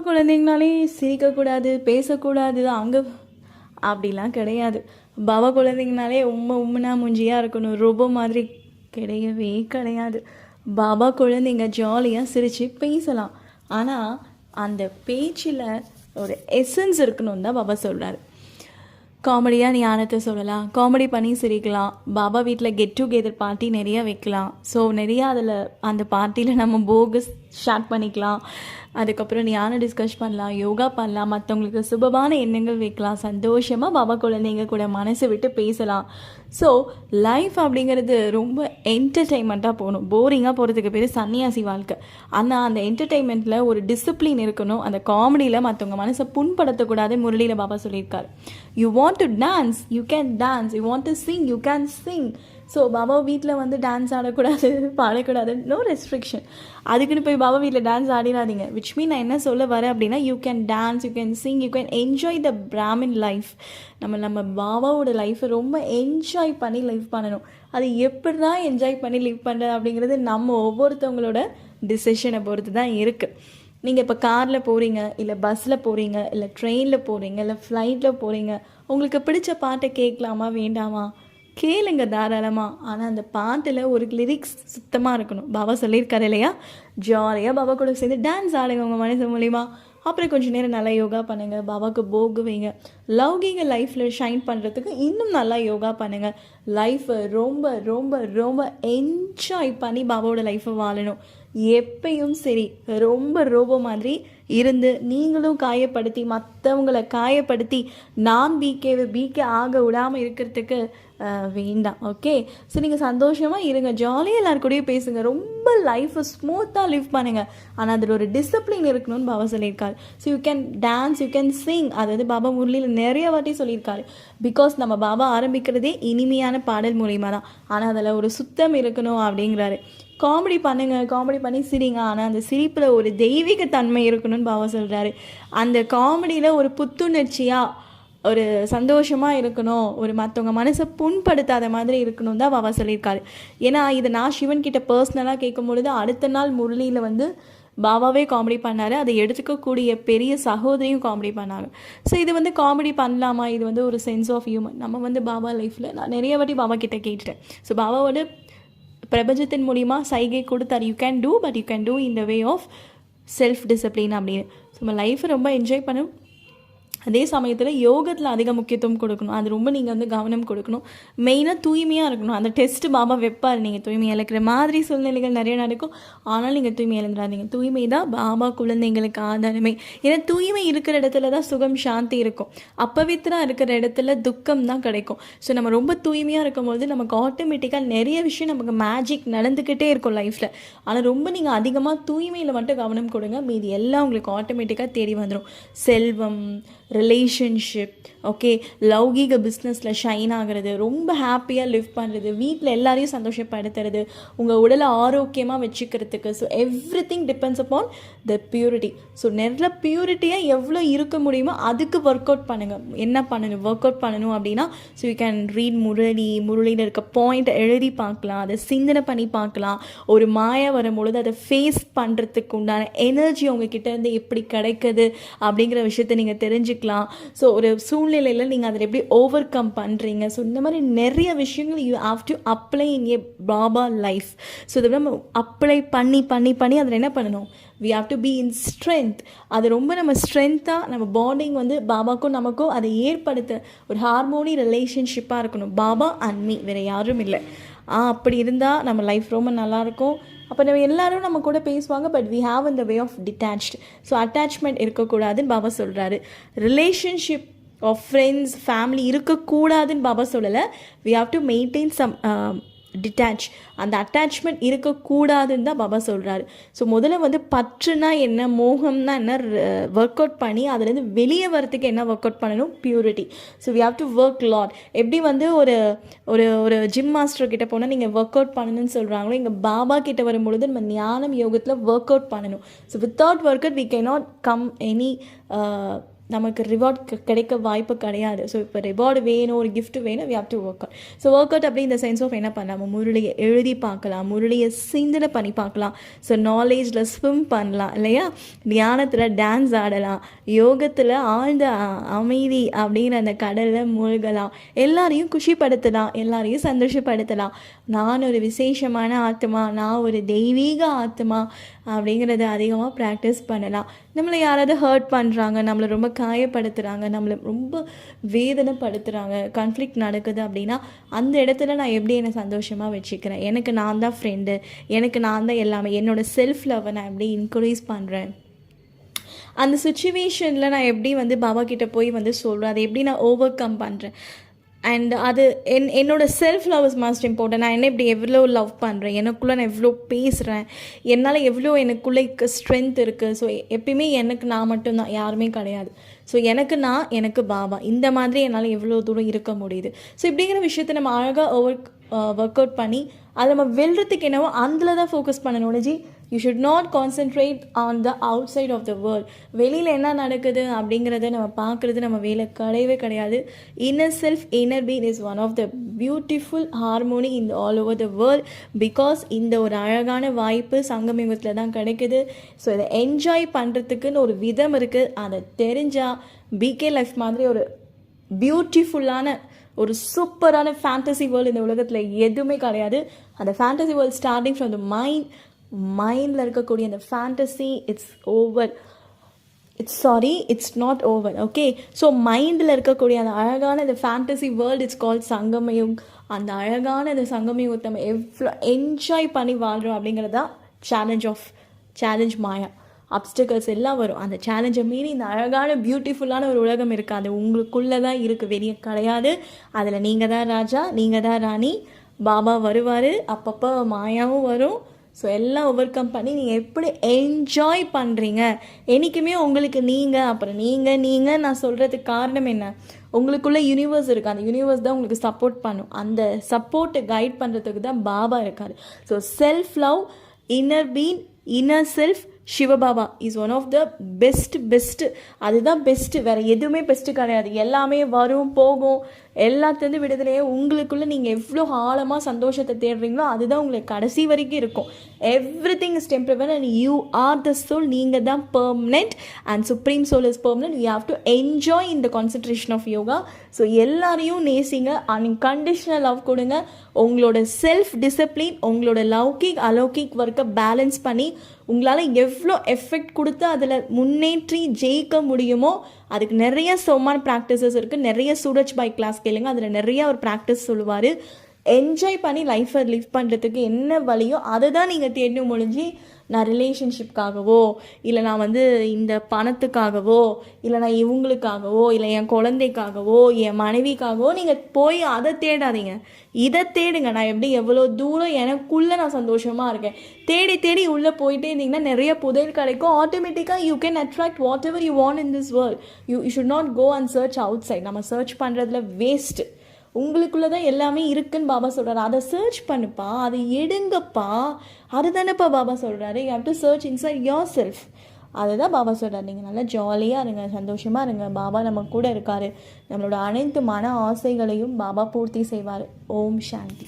குழந்தைங்கனாலே சிரிக்கக்கூடாது, பேசக்கூடாது, அங்கே அப்படிலாம் கிடையாது. பாபா குழந்தைங்கனாலே உம்முனா மூஞ்சியாக இருக்கணும், ரோபோ மாதிரி கிடையவே கிடையாது. பாபா குழந்தைங்க ஜாலியாக சிரித்து பேசலாம். ஆனால் அந்த பேச்சில் ஒரு எசன்ஸ் இருக்கணும் தான் பாபா சொல்கிறாரு. காமெடியாக ஞானத்தை சொல்லலாம், காமெடி பண்ணி சிரிக்கலாம். பாபா வீட்டில் கெட் டுகெதர் பார்ட்டி நிறையா வைக்கலாம். ஸோ நிறையா அதில் அந்த பார்ட்டியில் நம்ம போகஸ் ஷேர் பண்ணிக்கலாம். அதுக்கப்புறம் ஞானம் டிஸ்கஸ் பண்ணலாம், யோகா பண்ணலாம், மற்றவங்களுக்கு சுபமான எண்ணங்கள் வைக்கலாம். சந்தோஷமாக பாபா குழந்தைங்க கூட மனசை விட்டு பேசலாம். ஸோ லைஃப் அப்படிங்கிறது ரொம்ப என்டர்டெயின்மெண்ட்டாக போகணும். போரிங்காக போகிறதுக்கு பேர் சன்னியாசி வாழ்க்கை. ஆனால் அந்த என்டர்டெயின்மெண்ட்டில் ஒரு டிசிப்ளின் இருக்கணும். அந்த காமெடியில் மற்றவங்க மனசை புண்படுத்தக்கூடாது. முரளியில் பாபா சொல்லியிருக்காரு, you want to dance, you can dance, you want to Singh, you can Singh. So Baba வீட்டில் வந்து டான்ஸ் ஆடக்கூடாது, பாடக்கூடாது, நோ ரெஸ்ட்ரிக்ஷன். அதுக்குன்னு போய் பாபா வீட்டில் டான்ஸ் ஆடிடாதீங்க. விச் மீன் நான் என்ன சொல்ல வரேன் அப்படின்னா, you can dance, you can Singh, you can enjoy the Brahmin life. நம்ம பாபாவோட லைஃப்பை ரொம்ப என்ஜாய் பண்ணி லிவ் பண்ணணும். அது எப்படி தான் என்ஜாய் பண்ணி லிவ் பண்ணுறது அப்படிங்கிறது நம்ம ஒவ்வொருத்தவங்களோட டிசிஷனை பொறுத்து தான் இருக்குது. நீங்கள் இப்போ காரில் போகிறீங்க, இல்லை பஸ்ஸில் போகிறீங்க, இல்லை ட்ரெயினில் போகிறீங்க, இல்லை ஃப்ளைட்டில் போகிறீங்க, உங்களுக்கு பிடிச்ச பாட்டை கேட்கலாமா வேண்டாமா? கேளுங்க தாராளமாக. ஆனால் அந்த பாட்டில் ஒரு லிரிக்ஸ் சுத்தமாக இருக்கணும். பாபா சொல்லியிருக்காரு இல்லையா, ஜாலியாக பாபா கூட சேர்ந்து டான்ஸ் ஆடுங்க உங்கள் மனசு மூலிமா. அப்புறம் கொஞ்சம் நேரம் நல்லா யோகா பண்ணுங்கள், பாபாவுக்கு போகு வைங்க. லௌகிக லைஃப்பில் ஷைன் பண்ணுறதுக்கு இன்னும் நல்லா யோகா பண்ணுங்கள். லைஃப்பை ரொம்ப ரொம்ப ரொம்ப என்ஜாய் பண்ணி பாபாவோட லைஃப்பை வாழணும். எப்பயும் சரி ரொம்ப ரோபோ மாதிரி இருந்து நீங்களும் காயப்படுத்தி மற்றவங்களை காயப்படுத்தி நான் பிகே ஆக விடாமல் இருக்கிறதுக்கு வேண்டாம். ஓகே, ஸோ நீங்கள் சந்தோஷமாக இருங்க, ஜாலியாக எல்லாருக்கூடயும் பேசுங்க, ரொம்ப லைஃப்பை ஸ்மூத்தாக லிவ் பண்ணுங்கள். ஆனால் அதில் ஒரு டிசிப்ளின் இருக்கணும்னு பாபா சொல்லியிருக்காரு. So you can dance, you can Singh. அதாவது பாபா முரளியில் நிறைய வாட்டி சொல்லியிருக்காரு. பிகாஸ் நம்ம பாபா ஆரம்பிக்கிறதே இனிமையான பாடல் மூலிமா தான். ஆனால் அதில் ஒரு சுத்தம் இருக்கணும் அப்படிங்கிறாரு. காமெடி பண்ணுங்கள், காமெடி பண்ணி சிரிங்க. ஆனால் அந்த சிரிப்பில் ஒரு தெய்வீக தன்மை இருக்கணும்னு பாபா சொல்கிறாரு. அந்த காமெடியில் ஒரு புத்துணர்ச்சியாக ஒரு சந்தோஷமாக இருக்கணும், ஒரு மற்றவங்க மனசை புண்படுத்தாத மாதிரி இருக்கணும் தான் பாபா சொல்லியிருக்காரு. ஏன்னா இதை நான் சிவன்கிட்ட பர்சனலாக கேட்கும் பொழுது அடுத்த நாள் முரளியில் வந்து பாபாவே காமெடி பண்ணார். அதை எடுத்துக்கக்கூடிய பெரிய சகோதரியும் காமெடி பண்ணாங்க. ஸோ இது வந்து காமெடி பண்ணலாமா? இது வந்து ஒரு சென்ஸ் ஆஃப் ஹியூமன். நம்ம வந்து பாபா லைஃப்பில் நான் நிறைய வாட்டி பாபா கிட்டே கேட்டுட்டேன். ஸோ பாபாவோட பிரபஞ்சத்தின் மூலிமா சைகை கொடுத்தார், you can do, but you can do in the way of self discipline அப்படின்னு. ஸோ நம்ம லைஃப்பை ரொம்ப என்ஜாய் பண்ணணும். அதே சமயத்தில் யோகத்தில் அதிக முக்கியத்துவம் கொடுக்கணும். அது ரொம்ப நீங்கள் வந்து கவனம் கொடுக்கணும். மெயினாக தூய்மையாக இருக்கணும். அந்த டெஸ்ட்டு பாபா வைப்பார். நீங்கள் தூய்மை இழக்கிற மாதிரி சூழ்நிலைகள் நிறைய நடக்கும். ஆனால் நீங்கள் தூய்மை இழந்துடாதீங்க. தூய்மை தான் பாபா குழந்தைங்களுக்கு ஆதாரமே. ஏன்னா தூய்மை இருக்கிற இடத்துல தான் சுகம் சாந்தி இருக்கும். அப்பவித்திரம் இருக்கிற இடத்துல துக்கம் தான் கிடைக்கும். ஸோ நம்ம ரொம்ப தூய்மையாக இருக்கும்போது நமக்கு ஆட்டோமேட்டிக்காக நிறைய விஷயம் நமக்கு மேஜிக் நடந்துக்கிட்டே இருக்கும் லைஃப்பில். ஆனால் ரொம்ப நீங்கள் அதிகமாக தூய்மையில் மட்டும் கவனம் கொடுங்க, மீதி எல்லாம் உங்களுக்கு ஆட்டோமேட்டிக்காக தேடி வந்துடும். செல்வம், ரிலேஷன்ஷிப், ஓகே, லௌகீக பிஸ்னஸில் ஷைன் ஆகிறது, ரொம்ப ஹாப்பியாக லிவ் பண்ணுறது, வீட்டில் எல்லாரையும் சந்தோஷப்படுத்துறது, உங்கள் உடலை ஆரோக்கியமாக வச்சுக்கிறதுக்கு. So every thing depends upon the purity. So நிறைய பியூரிட்டியாக எவ்வளோ இருக்க முடியுமோ அதுக்கு ஒர்க் அவுட் பண்ணுங்கள். என்ன பண்ணணும், ஒர்க் அவுட் பண்ணணும் அப்படின்னா ஸோ யூ கேன் ரீட் முரளியில் இருக்க பாயிண்ட் எழுதி பார்க்கலாம், அதை சிந்தனை பண்ணி பார்க்கலாம். ஒரு மாயா வரும்பொழுது அதை ஃபேஸ் பண்ணுறதுக்கு உண்டான எனர்ஜி உங்ககிட்ட இருந்து எப்படி கிடைக்குது அப்படிங்கிற விஷயத்தை நீங்கள் தெரிஞ்சுக்கலாம். ஸோ ஒரு சூழ்நிலையில் நீங்கள் அதில் எப்படி ஓவர் கம் பண்ணுறீங்க. ஸோ இந்த மாதிரி நிறைய விஷயங்கள் you have to apply in a Baba life. So இதை நம்ம அப்ளை பண்ணி பண்ணி பண்ணி அதில் என்ன பண்ணணும், we have to be in strength. அது ரொம்ப நம்ம ஸ்ட்ரென்த்தாக நம்ம பாண்டிங் வந்து பாபாக்கும் நமக்கும் அதை ஏற்படுத்த ஒரு ஹார்மோனி ரிலேஷன்ஷிப்பாக இருக்கணும். பாபா அண்ட் மீ, வேறு யாரும் இல்லை. அப்படி இருந்தால் நம்ம லைஃப் ரொம்ப நல்லாயிருக்கும். அப்போ நம்ம எல்லோரும் நம்ம கூட பேசுவாங்க. But we have in the way of detached. So attachment இருக்கக்கூடாதுன்னு பாபா சொல்கிறாரு. ரிலேஷன்ஷிப் ஆஃப் ஃப்ரெண்ட்ஸ், ஃபேமிலி இருக்கக்கூடாதுன்னு பாபா சொல்லலை. We have to maintain some detach. அந்த அட்டாச்மெண்ட் இருக்கக்கூடாதுன்னு தான் பாபா சொல்கிறாரு. ஸோ முதல்ல வந்து பற்றுனா என்ன, மோகம்னா என்ன, ஒர்க் அவுட் பண்ணி அதுலேருந்து வெளியே வரத்துக்கு என்ன ஒர்க் அவுட் பண்ணணும், purity. So we have to work lot. எப்படி வந்து ஒரு ஒரு ஒரு ஜிம் மாஸ்டர் கிட்ட போனால் நீங்கள் ஒர்க் அவுட் பண்ணணும்னு சொல்கிறாங்களோ, இங்கே பாபா கிட்ட வரும்பொழுது நம்ம ஞானம் யோகத்தில் ஒர்க் அவுட் பண்ணணும். So without work out we cannot come any நமக்கு ரிவார்ட் கிடைக்க வாய்ப்பு கிடையாது. ஸோ இப்போ ரிவார்டு வேணும், ஒரு கிஃப்ட் வேணும், we have to work out. So work out அப்படி இந்த சென்ஸ் ஆஃப் என்ன பண்ணலாம், முரளியை எழுதி பார்க்கலாம், முரளியை சிந்தனை பண்ணி பார்க்கலாம். ஸோ நாலேஜில் ஸ்விம் பண்ணலாம் இல்லையா, தியானத்தில் டான்ஸ் ஆடலாம், யோகத்தில் ஆழ்ந்த அமைதி அப்படிங்கிற அந்த கடலில் மூழ்கலாம், எல்லாரையும் குஷிப்படுத்தலாம், எல்லாரையும் சந்தோஷப்படுத்தலாம். நான் ஒரு விசேஷமான ஆத்மா, நான் ஒரு தெய்வீக ஆத்மா அப்படிங்கிறத அதிகமாக ப்ராக்டிஸ் பண்ணலாம். நம்மளை யாராவது ஹர்ட் பண்ணுறாங்க, நம்மளை ரொம்ப காயப்படுத்துகிறாங்க, நம்மளை ரொம்ப வேதனைப்படுத்துகிறாங்க, கான்ஃப்ளிக்ட் நடக்குது அப்படின்னா அந்த இடத்துல நான் எப்படி என்னை சந்தோஷமாக வச்சுக்கிறேன், எனக்கு நான் தான் ஃப்ரெண்டு, எனக்கு நான் தான் எல்லாமே, என்னோடய செல்ஃப் லவ்வை நான் எப்படி இன்க்ரீஸ் பண்ணுறேன், அந்த சுச்சுவேஷனில் நான் எப்படி பாபா கிட்டே போய் சொல்கிறேன், அதை எப்படி நான் ஓவர் கம் பண்ணுறேன். அண்ட் அது என்னோடய self love is must important. நான் என்ன இப்படி எவ்வளோ லவ் பண்ணுறேன், எனக்குள்ளே நான் எவ்வளோ பேசுகிறேன், என்னால் எவ்வளோ எனக்குள்ளே ஸ்ட்ரென்த் இருக்குது. ஸோ எப்பயுமே எனக்கு நான் மட்டும்தான், யாருமே கிடையாது. ஸோ எனக்கு பாபா, இந்த மாதிரி என்னால் எவ்வளோ தூரம் இருக்க முடியுது. ஸோ இப்படிங்கிற விஷயத்தை நம்ம அழகாக ஒர்க் அவுட் பண்ணி அதை நம்ம வெல்றதுக்கு என்னவோ அதில் தான் ஃபோக்கஸ் பண்ணணும். ஜி, you should not concentrate on the outside of the world. வெளியில் என்ன நடக்குது அப்படிங்கிறத நம்ம பார்க்குறது நம்ம வேலை கிடையாது. Inner self, inner being is one of the beautiful harmony in all over the world. Because இந்த ஒரு அழகான வாய்ப்பு சங்கமயுகத்தில் தான் கிடைக்குது. ஸோ இதை என்ஜாய் பண்ணுறதுக்குன்னு ஒரு விதம் இருக்குது. அதை தெரிஞ்சால் பிகே லைஃப் மாதிரி ஒரு பியூட்டிஃபுல்லான ஒரு சூப்பரான ஃபேண்டசி வேர்ல்டு இந்த உலகத்தில் எதுவுமே கிடையாது. அந்த fantasy world starting from the மைண்டில் இருக்கக்கூடிய அந்த fantasy it's not over. Okay, so மைண்டில் இருக்கக்கூடிய அந்த அழகான இந்த ஃபேண்டசி வேர்ல்டு இட்ஸ் கால்ட் சங்கமயுக். அந்த அழகான இந்த சங்கமயுகத்தை நம்ம எவ்வளோ என்ஜாய் பண்ணி வாழ்கிறோம் அப்படிங்கிறது தான் சேலஞ்ச் மாயா. அப்டிக்கல்ஸ் எல்லாம் வரும், அந்த சேலஞ்சை மீறி இந்த அழகான பியூட்டிஃபுல்லான ஒரு உலகம் இருக்குது. அது உங்களுக்குள்ளே தான் இருக்குது, வெளியே கிடையாது. அதில் நீங்கள் தான் ராஜா, நீங்கள் தான் ராணி. பாபா வருவார், அப்பப்போ மாயாவும் வரும். ஸோ எல்லாம் ஓவர் கம் பண்ணி நீங்கள் எப்படி என்ஜாய் பண்ணுறீங்க. என்றைக்குமே உங்களுக்கு அப்புறம் நீங்கள் நான் சொல்கிறதுக்கு காரணம் என்ன, உங்களுக்குள்ளே யூனிவர்ஸ் இருக்குது. அந்த யூனிவர்ஸ் தான் உங்களுக்கு சப்போர்ட் பண்ணும். அந்த சப்போர்ட்டை கைட் பண்ணுறதுக்கு தான் பாபா இருக்கார். So self love, inner being, inner self, Shivbaba is one of the best. அதுதான் பெஸ்ட்டு, வேறு எதுவுமே பெஸ்ட்டு கிடையாது. எல்லாமே வரும் போகும், எல்லாத்துலேருந்து விடுதலையே. உங்களுக்குள்ளே நீங்கள் எவ்வளோ ஆழமாக சந்தோஷத்தை தேடுறீங்களோ அதுதான் உங்களுக்கு கடைசி வரைக்கும் இருக்கும். Everything is temporary and you are the soul. நீங்கள் தான் permanent and supreme soul is permanent. You have to enjoy in the concentration of yoga. So எல்லாரையும் நேசிங்க, அன்கண்டிஷனல் லவ் கொடுங்க. உங்களோட செல்ஃப் டிசிப்ளின், உங்களோட லௌகிக் அலௌகிக் ஒர்க்கை பேலன்ஸ் பண்ணி உங்களால் எவ்வளோ எஃபெக்ட் கொடுத்து அதில் முன்னேற்றி ஜெயிக்க முடியுமோ அதுக்கு நிறைய சோமான ப்ராக்டிசஸ் இருக்குது. நிறைய சூரஜ் பாய் கிளாஸ் கேளுங்க, அதில் நிறைய ஒரு ப்ராக்டிஸ் சொல்லுவார். என்ஜாய் பண்ணி லைஃப்பை லிவ் பண்ணுறதுக்கு என்ன வழியோ அதை தான் நீங்கள் தேடணும். முடிஞ்சு நான் ரிலேஷன்ஷிப்காகவோ, இல்லை நான் இந்த பணத்துக்காகவோ, இல்லை நான் இவங்களுக்காகவோ, இல்லை என் குழந்தைக்காகவோ, என் மனைவிக்காகவோ நீங்கள் போய் அதை தேடாதீங்க. இதை தேடுங்க. நான் எப்படி எவ்வளோ தூரம் எனக்குள்ளே நான் சந்தோஷமாக இருக்கேன் தேடி உள்ளே போயிட்டே இருந்தீங்கன்னா நிறைய புதையல் கிடைக்கும். ஆட்டோமேட்டிக்காக you can attract whatever you want in this world. You should not go and search outside. நம்ம சர்ச் பண்ணுறதுல வேஸ்ட்டு. உங்களுக்குள்ளே தான் எல்லாமே இருக்குன்னு பாபா சொல்கிறாரு. அதை சர்ச் பண்ணுப்பா, அதை எடுங்கப்பா. அதுதானேப்பா பாபா சொல்கிறாரு. You have to search inside yourself. அதுதான் பாபா சொல்கிறார். நீங்கள் நல்லா ஜாலியாக இருங்க, சந்தோஷமாக இருங்க. பாபா நம்ம கூட இருக்கார். நம்மளோட அனைத்து மன ஆசைகளையும் பாபா பூர்த்தி செய்வார். ஓம் சாந்தி.